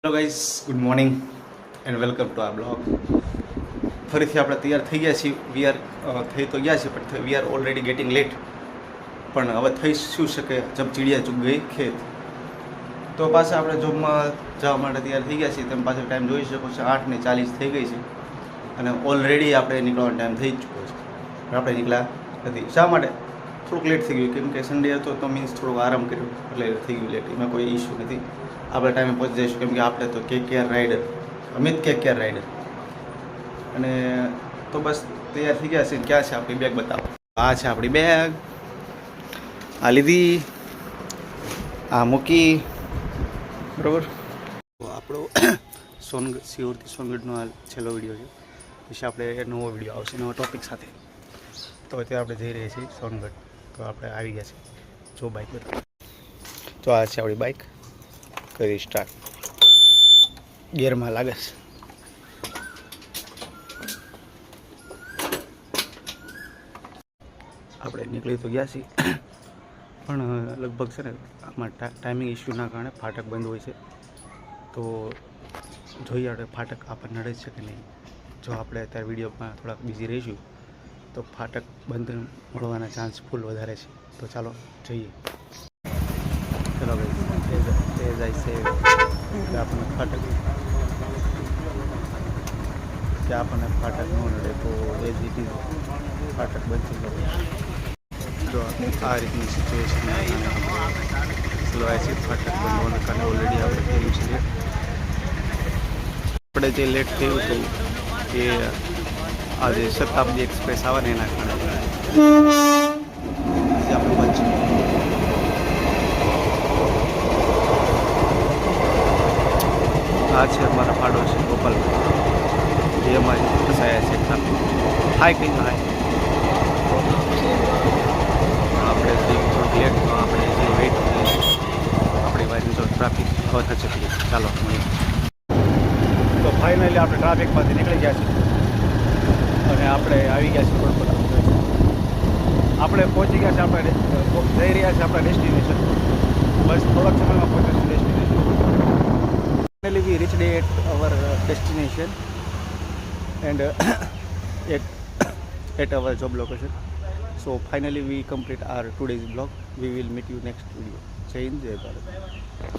Hello guys, good morning and welcome to our blog. ફરીથી આપણે તૈયાર થઈ ગયા છીએ. થઈ તો ગયા છીએ પણ we are already getting late. પણ હવે થઈ શું શકે, જબ ચીડિયા ચૂક ગઈ ખેત. તો પાછા આપણે જોબમાં જવા માટે તૈયાર થઈ ગયા છીએ. તેમ પાછળ ટાઈમ જોઈ શકો છો, 8:40 થઈ ગઈ છે અને ઓલરેડી આપણે નીકળવાનો ટાઈમ થઈ જ ચૂક્યો છે. પણ આપણે નીકળ્યા નથી. શા માટે? થોડુંક લેટ થઈ ગયું, કેમ કે સન્ડે હતો તો મીન્સ થોડુંક આરામ કર્યો એટલે થઈ ગયું લેટ. એમાં કોઈ ઇશ્યુ નથી, આપણે ટાઈમે પહોંચી જઈશું. કેમ કે આપણે તો KKR rider, Amit KKR rider. અને તો બસ તૈયાર થઈ ગયા છે. ક્યાં છે આપણી બેગ? બતાવો. આ છે આપણી બેગ. આ લીધી, આ મૂકી, બરાબર. આપણો સિયોરથી સોનગઢનો આ છેલ્લો વિડીયો છે. પછી આપણે નવો વિડીયો આવશે નવા ટોપિક સાથે. તો અત્યારે આપણે જઈ રહ્યા છીએ સોનગઢ. તો આપણે આવી ગયા છે. જો બાઇક બતાવો. તો આ છે આપણી બાઇક. કરી સ્ટાર્ટ. ગેરમાં લાગે છે. આપણે નીકળી તો ગયા છીએ પણ લગભગ છે ને આમાં ટાઈમિંગ ઇસ્યુના કારણે ફાટક બંધ હોય છે. તો જોઈએ આપણે ફાટક આપણને નડે છે કે નહીં. જો આપણે અત્યારે વિડીયોમાં થોડાક બિઝી રહીશું તો ફાટક બંધ મળવાના ચાન્સ ફૂલ વધારે છે. તો ચાલો જોઈએ. ચલો ભાઈ, તે જાય છે કે આપણને ફાટક ન નડે તો એ જ રીતે ફાટક બંધ થઈ જાય. જો આ રીતની સિચ્યુએશન છે. ફાટક બંધ હોવાના કારણે ઓલરેડી આપણે થયું છે. આપણે જે લેટ થયું હતું એ આજે શતાબ્દી એક્સપ્રેસ આવે ને એના કારણે આપણે બચી. આ છે અમારા પાડોશી ગોપાલભાઈ, એ અમારી ફસાયા છે. હાય કંઈ હાય. આપણે થોડુંક લેટ, આપણે જે વેઇટ આપણી વારી જો ટ્રાફિક હવે થશે. ચાલો મળીએ. તો ફાઇનલી આપણે ટ્રાફિકમાંથી નીકળી ગયા છીએ અને આપણે આવી ગયા છીએ વડોદરા. આપણે પહોંચી ગયા છે, આપણે જઈ રહ્યા છીએ આપણા ડેસ્ટિનેશન. બસ થોડાક સમયમાં પહોંચીશું destination. Finally we reached at our destination and at our job location. So finally we complete our today's vlog. We will meet you next video. Jai Hind, Jai Bharat.